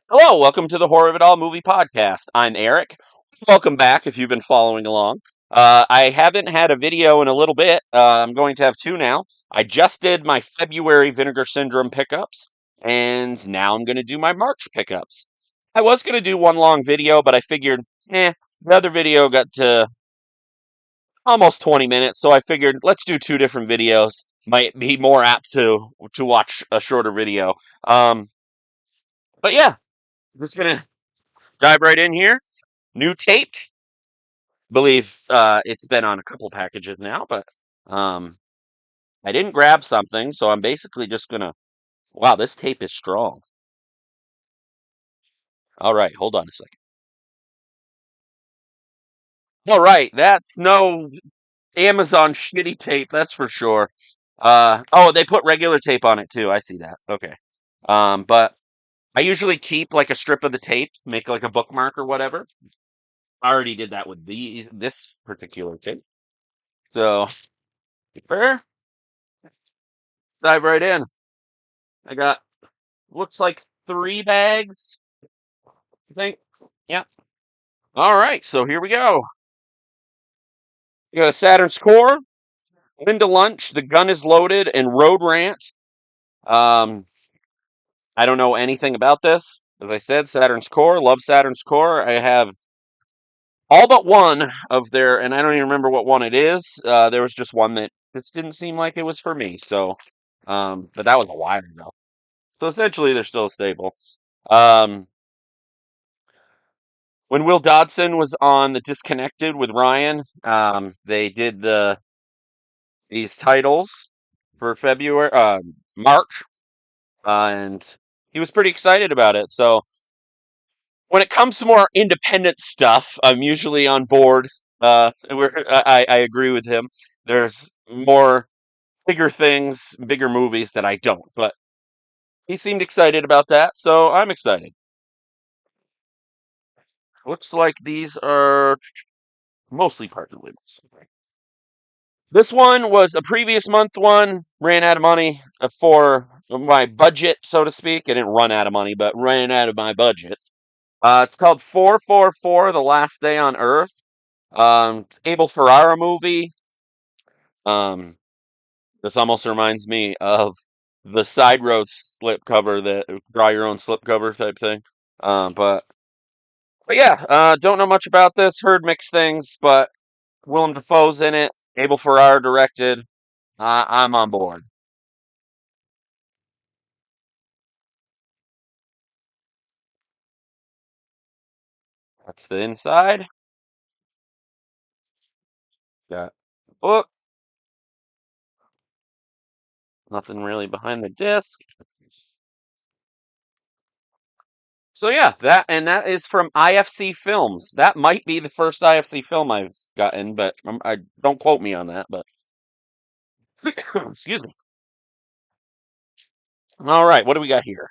Hello, welcome to the Horror of It All movie podcast. I'm Eric. Welcome back if you've been following along. I haven't had a video in a little bit. I'm going to have two now. I just did my February Vinegar Syndrome pickups, and now I'm going to do my March pickups. I was going to do one long video, but I figured, the other video got to almost 20 minutes, so I figured let's do two different videos. Might be more apt to watch a shorter video. Um, but yeah, just gonna dive right in here. New tape. Believe it's been on a couple packages now, but um, I didn't grab something, so I'm basically just gonna. Wow, this tape is strong. All right, hold on a second. All right, that's no Amazon shitty tape, that's for sure. Oh, they put regular tape on it too. I see that. Okay. But I usually keep like a strip of the tape, make like a bookmark or whatever. I already did that with this particular tape. So, fair, dive right in. I got looks like three bags, I think. Yeah. All right, so here we go. You got a Saturn's Core, Linda Lunch, The Gun is Loaded, and Road Rant. Um, I don't know anything about this. As I said, Saturn's Core, love Saturn's Core. I have all but one of their, and I don't even remember what one it is. There was just one that just didn't seem like it was for me. So, but that was a while ago. So essentially, they're still a staple. Um, when Will Dodson was on the Disconnected with Ryan, they did these titles for February, March, and he was pretty excited about it. So when it comes to more independent stuff, I'm usually on board. I agree with him. There's more bigger things, bigger movies that I don't, but he seemed excited about that, so I'm excited. Looks like these are mostly partner labels. This one was a previous month one, ran out of money for my budget, so to speak. I didn't run out of money, but ran out of my budget. It's called 444, The Last Day on Earth. It's Abel Ferrara movie. Um, this almost reminds me of the Side Road slip cover, that draw your own slip cover type thing. But yeah, don't know much about this. Heard mixed things, but Willem Dafoe's in it. Abel Ferrara directed. I'm on board. That's the inside. Got book. Nothing really behind the disc. So yeah, that is from IFC Films. That might be the first IFC film I've gotten, but I don't quote me on that. But excuse me. All right, what do we got here?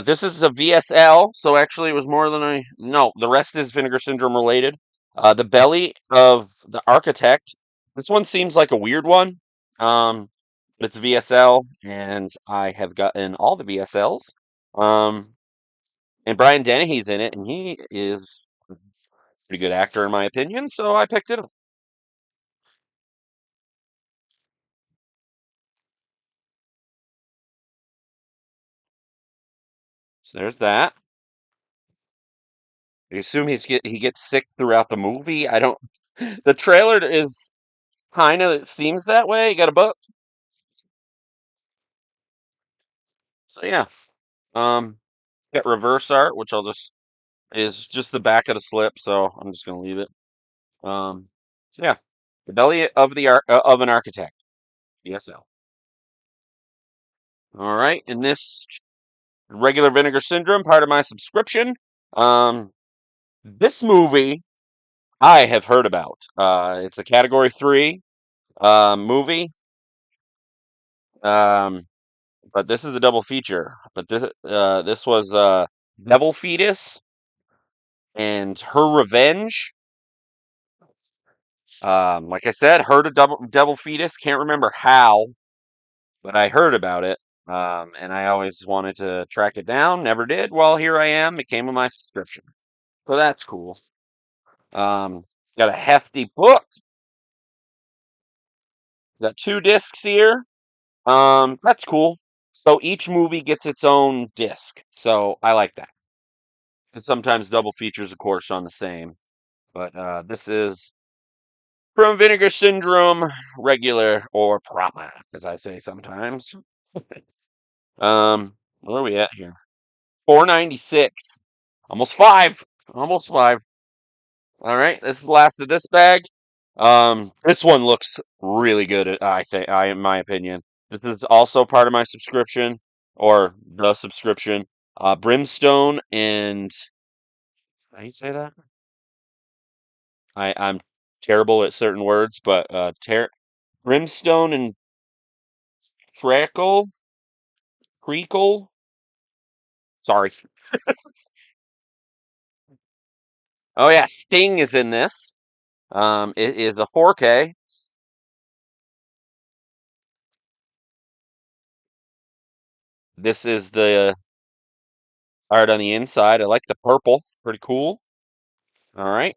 This is a VSL, so actually it was more than I. No, the rest is Vinegar Syndrome related. The Belly of the Architect. This one seems like a weird one. But it's VSL, and I have gotten all the VSLs. Um, and Brian Dennehy's in it, and he is a pretty good actor in my opinion, so I picked it up. So there's that. I assume he gets sick throughout the movie. I don't. The trailer is kind of it seems that way. You got a book, so yeah. Um, got reverse art, which I'll just is just the back of the slip, so I'm just gonna leave it. So yeah, the belly of of an architect. ESL. All right, and this regular Vinegar Syndrome, part of my subscription. Um, this movie I have heard about. It's a Category 3 movie. Um, but this is a double feature. But this was Devil Fetus and Her Revenge. Like I said, heard of Devil Fetus. Can't remember how, but I heard about it. And I always wanted to track it down, never did. Well, here I am. It came with my subscription, so that's cool. Um, got a hefty book. Got 2 discs here. That's cool. So each movie gets its own disc, so I like that. And sometimes double features, of course, on the same. But this is from Vinegar Syndrome, regular or proper, as I say sometimes. Where are we at here? 496. Almost five. Almost five. All right, this is the last of this bag. This one looks really good. I think, in my opinion, this is also part of my subscription or the subscription. Brimstone and how do you say that? I'm terrible at certain words, but brimstone and crackle, creakle. Sorry. Oh yeah, Sting is in this. It is a 4K. This is the art on the inside. I like the purple. Pretty cool. All right.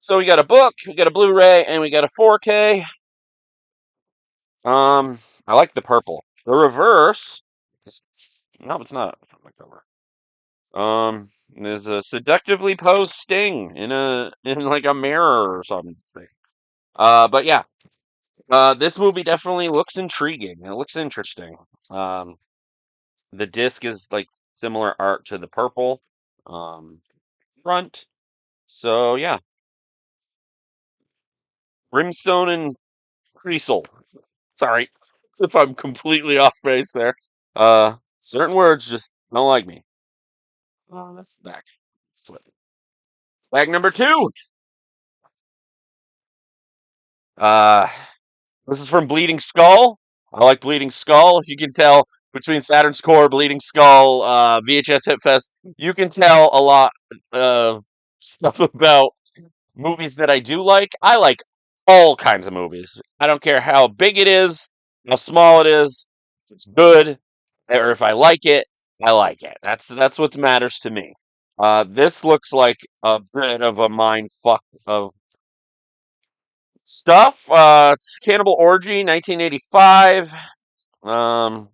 So we got a book, we got a Blu-ray, and we got a 4K. I like the purple. The reverse. No, it's not on the cover. There's a seductively posed Sting in like a mirror or something. But yeah. This movie definitely looks intriguing. It looks interesting. Um, the disc is like similar art to the purple front. So yeah, Brimstone and Creasel. Sorry if I'm completely off base there. Certain words just don't like me. Oh, that's the back. Slip. Bag number 2. Uh, this is from Bleeding Skull. I like Bleeding Skull. If you can tell between Saturn's Core, Bleeding Skull, VHS Hit Fest, you can tell a lot of stuff about movies that I do like. I like all kinds of movies. I don't care how big it is, how small it is. If it's good, or if I like it, I like it. That's what matters to me. This looks like a bit of a mind fuck of stuff. It's Cannibal Orgy, 1985. Um,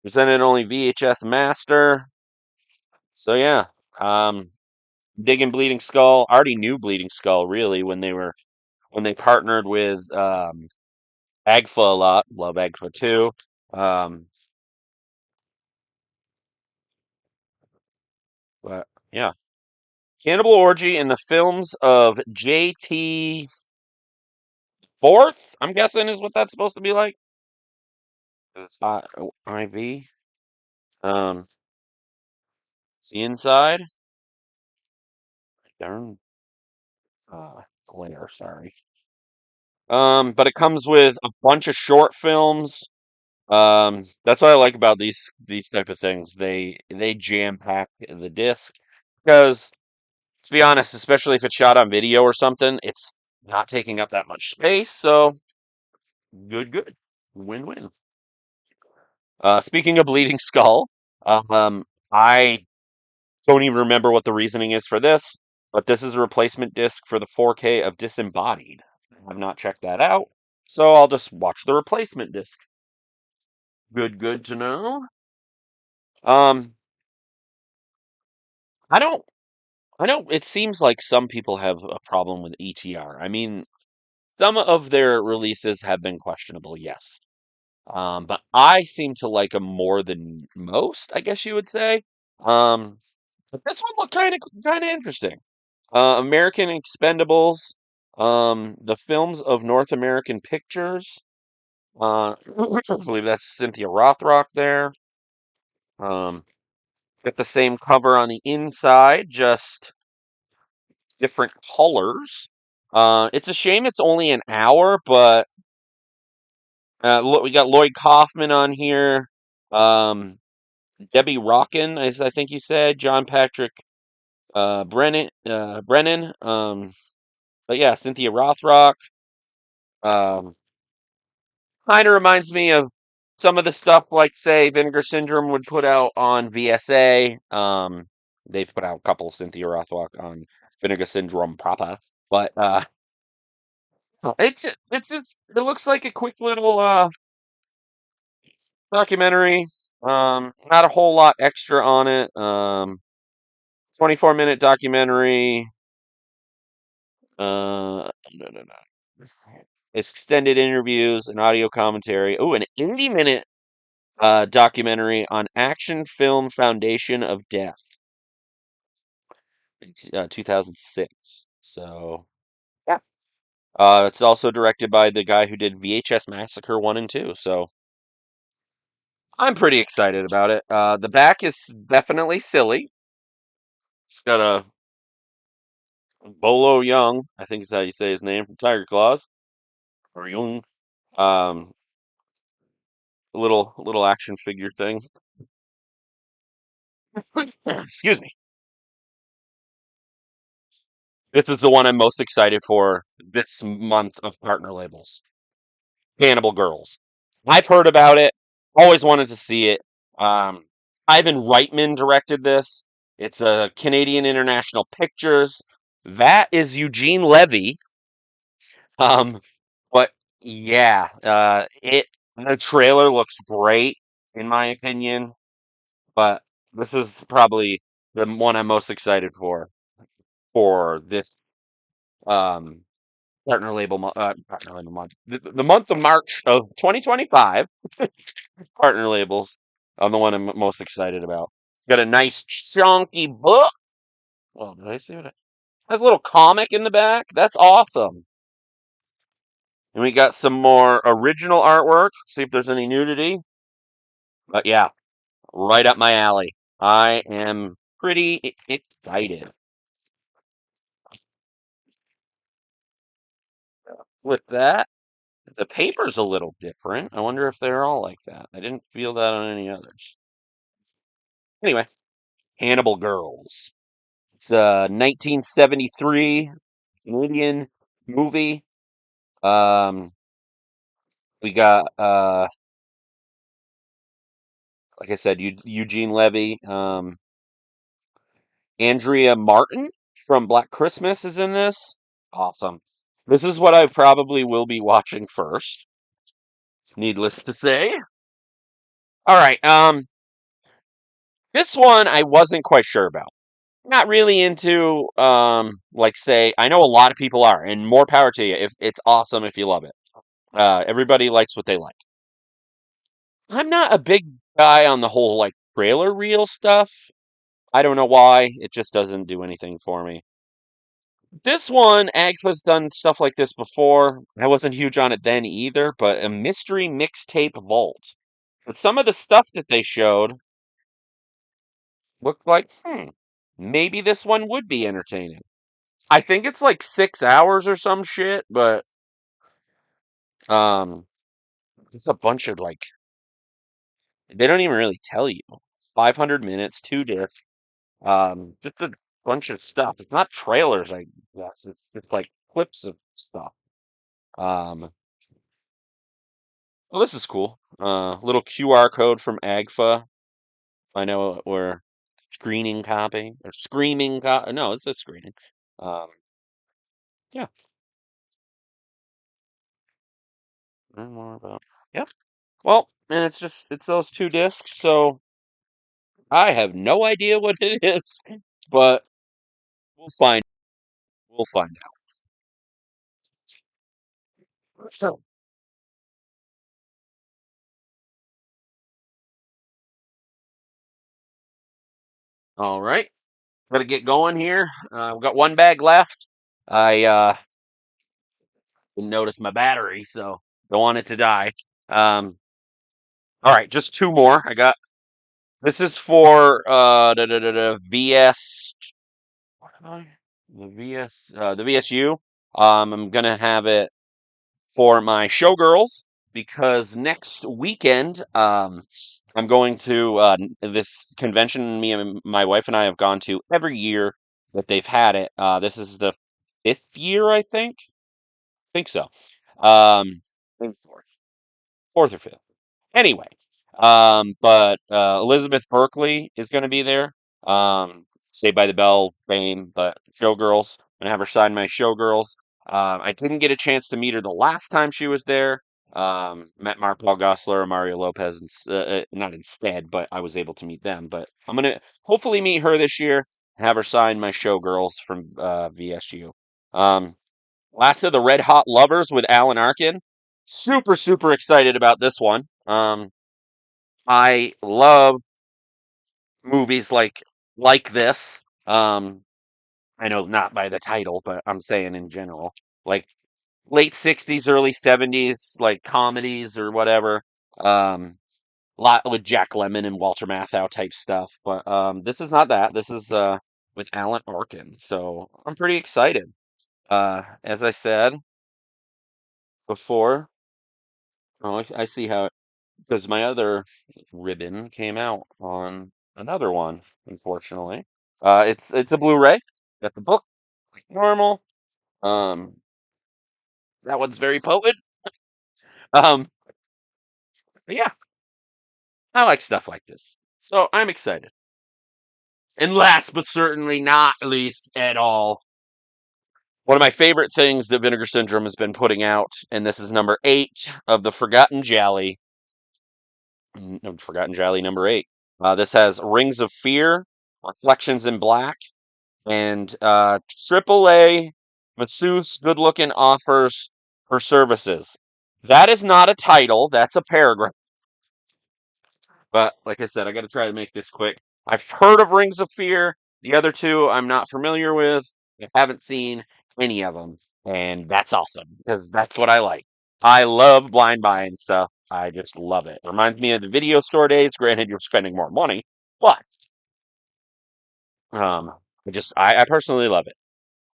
presented only VHS Master. So yeah, um, digging Bleeding Skull. I already knew Bleeding Skull really when they partnered with Agfa a lot. Love Agfa too. Um, but yeah, Cannibal Orgy in the films of J.T. Fourth. I'm guessing is what that's supposed to be like. It's IV. Um, it's the inside. Darn. Glare. Sorry. But it comes with a bunch of short films. That's what I like about these type of things. They jam pack the disc because, to be honest, especially if it's shot on video or something, it's not taking up that much space. So good, win-win. Speaking of Bleeding Skull, I don't even remember what the reasoning is for this, but this is a replacement disc for the 4K of Disembodied. I have not checked that out, so I'll just watch the replacement disc. Good to know. Um, I don't, I know it seems like some people have a problem with ETR. I mean, some of their releases have been questionable, yes. But I seem to like them more than most, I guess you would say. Um, but this one looked kind of interesting. American Expendables, the films of North American Pictures. I believe that's Cynthia Rothrock there. Um, got the same cover on the inside, just different colors. It's a shame it's only an hour, but we got Lloyd Kaufman on here. Um, Debbie Rockin, as I think you said, John Patrick Brennan. But yeah, Cynthia Rothrock. Um, Kind of reminds me of some of the stuff, like say Vinegar Syndrome would put out on VSA. They've put out a couple Cynthia Rothrock on Vinegar Syndrome proper, but it's just it looks like a quick little documentary. Not a whole lot extra on it. 24-minute documentary. No, no, no. Extended interviews and audio commentary. Oh, an 80-minute documentary on Action Film Foundation of Death, 2006. So yeah, it's also directed by the guy who did VHS Massacre 1 and 2. So I'm pretty excited about it. The back is definitely silly. It's got a Bolo Young, I think is how you say his name, from Tiger Claws, or Young. Um, little action figure thing. Excuse me. This is the one I'm most excited for this month of partner labels. Cannibal Girls. I've heard about it. Always wanted to see it. Um, Ivan Reitman directed this. It's a Canadian International Pictures. That is Eugene Levy. Um, but yeah, the trailer looks great in my opinion. But this is probably the one I'm most excited for this um partner label month, the month of March of 2025. Partner labels. I'm the one I'm most excited about. Got a nice chunky book. Oh, did I see it? Has a little comic in the back. That's awesome. And we got some more original artwork. See if there's any nudity. But yeah, right up my alley. I am pretty excited. With that, the paper's a little different. I wonder if they're all like that. I didn't feel that on any others. Anyway, Hannibal Girls. It's a 1973 Canadian movie. Um, we got like I said, Eugene Levy, Andrea Martin from Black Christmas is in this. Awesome. This is what I probably will be watching first. Needless to say. All right. This one I wasn't quite sure about. Not really into like say I know a lot of people are, and more power to you. If it's awesome if you love it. Everybody likes what they like. I'm not a big guy on the whole like trailer reel stuff. I don't know why. It just doesn't do anything for me. This one, Agfa's done stuff like this before. I wasn't huge on it then either, but a mystery mixtape vault. But some of the stuff that they showed looked like, maybe this one would be entertaining. I think it's like 6 hours or some shit, but um, it's a bunch of like they don't even really tell you. 500 minutes, 2 discs, just a bunch of stuff. It's not trailers, I guess. It's just like clips of stuff. Um, well, this is cool. Little QR code from Agfa. I know we're screening copy or screaming copy. No, it's a screening. Um, yeah. Learn more about. Yep. Well, and it's those 2 discs, so I have no idea what it is, but we'll find we'll find out. So, all right, gotta get going here. We've got one bag left. I didn't notice my battery, so don't want it to die. Um, all right, just two more. I got this is for VS. What am I? The VSU. I'm gonna have it for my showgirls because next weekend, I'm going to this convention. Me and my wife and I have gone to every year that they've had it. This is the fifth year, I think. Think so. I think fourth or fifth. Anyway, but Elizabeth Berkley is going to be there. Saved by the Bell fame, but Showgirls. I'm gonna have her sign my Showgirls. I didn't get a chance to meet her the last time she was there. Met Mark Paul Gosselaar and Mario Lopez, not instead, but I was able to meet them. But I'm gonna hopefully meet her this year and have her sign my Showgirls from VSU. Um, Last of the Red Hot Lovers with Alan Arkin. Super, super excited about this one. I love movies like this. Um, I know not by the title, but I'm saying in general, like late '60s, early '70s, like comedies or whatever. Lot with Jack Lemmon and Walter Matthau type stuff. But this is not that. This is with Alan Arkin, so I'm pretty excited. As I said before, oh, I see how because my other ribbon came out on another one, unfortunately. It's a Blu-ray. Got the book like normal. Um, that one's very potent. Um, but yeah, I like stuff like this, so I'm excited. And last but certainly not least at all, one of my favorite things that Vinegar Syndrome has been putting out, and this is number 8 of the Forgotten Jally. Forgotten Jally number 8. This has Rings of Fear, Reflections in Black, and AAA masseuse good looking offers her services. That is not a title, that's a paragraph. But like I said, I got to try to make this quick. I've heard of Rings of Fear. The other two I'm not familiar with. I haven't seen any of them. And that's awesome because that's what I like. I love blind buying stuff. I just love it. Reminds me of the video store days. Granted, you're spending more money, but um, I personally love it.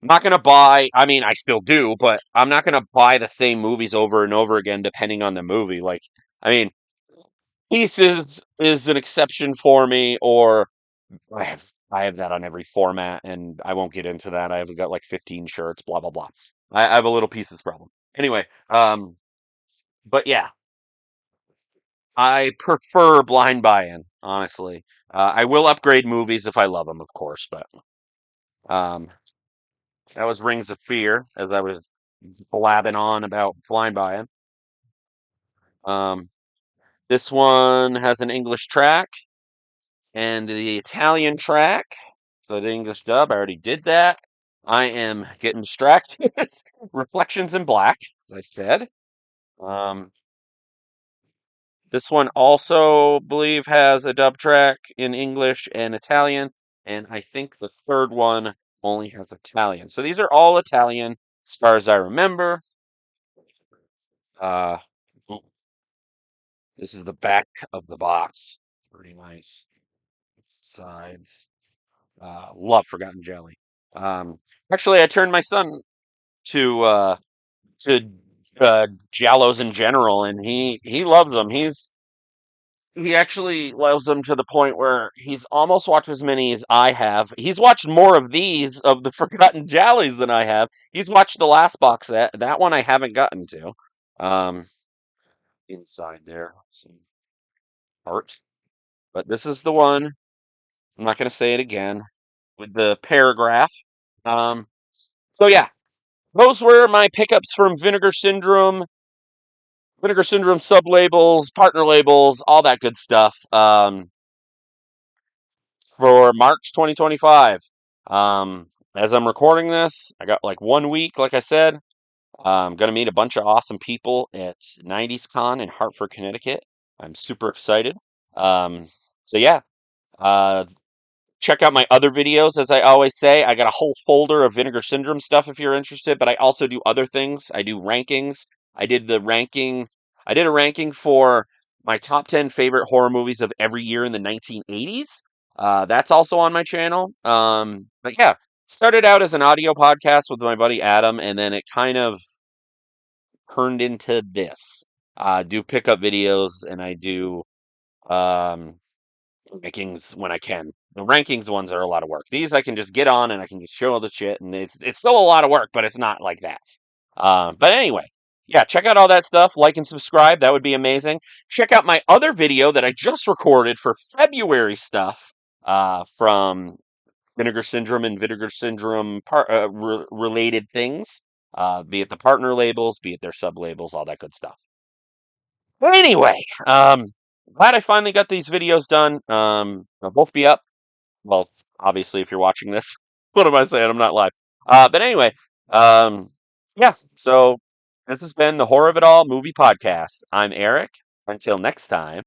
I'm not gonna buy. I mean, I still do, but I'm not gonna buy the same movies over and over again, depending on the movie. Like, I mean, Pieces is an exception for me, or I have that on every format, and I won't get into that. I've got like 15 shirts, blah blah blah. I have a little Pieces problem. Anyway, but yeah, I prefer blind buy-in, honestly. I will upgrade movies if I love them, of course, but um, that was Rings of Fear as I was blabbing on about blind buy-in. Um, this one has an English track and the Italian track. So the English dub, I already did that. I am getting distracted. Reflections in Black, as I said. Um, this one also believe has a dub track in English and Italian, and I think the third one only has Italian. So these are all Italian as far as I remember. Uh, ooh, this is the back of the box. Pretty nice. Sides. Love Forgotten Jelly. Um, Actually, I turned my son to to Giallos in general, and he loves them. He actually loves them to the point where he's almost watched as many as I have. He's watched more of these of the Forgotten Jollies than I have. He's watched the last box set. That one I haven't gotten to. Um, Inside there, some art, but this is the one. I'm not going to say it again with the paragraph. Um, so yeah, those were my pickups from Vinegar Syndrome sub labels, partner labels, all that good stuff. For March 2025. As I'm recording this, I got like 1 week, like I said. I'm gonna meet a bunch of awesome people at 90s Con in Hartford, Connecticut. I'm super excited. Um, so yeah, uh, check out my other videos. As I always say, I got a whole folder of Vinegar Syndrome stuff if you're interested, but I also do other things. I do rankings. I did the ranking. I did a ranking for my top 10 favorite horror movies of every year in the 1980s. That's also on my channel. But yeah, started out as an audio podcast with my buddy Adam, and then it kind of turned into this. Do pickup videos, and I do um, rankings when I can. The rankings ones are a lot of work. These I can just get on and I can just show all the shit, and it's still a lot of work, but it's not like that. But anyway, yeah, check out all that stuff. Like and subscribe. That would be amazing. Check out my other video that I just recorded for February stuff from Vinegar Syndrome and Vinegar Syndrome related things, be it the partner labels, be it their sub labels, all that good stuff. But anyway, glad I finally got these videos done. They'll both be up. Well, obviously, if you're watching this, what am I saying? I'm not live. But anyway, um, yeah. So this has been the Horror of It All movie podcast. I'm Eric. Until next time.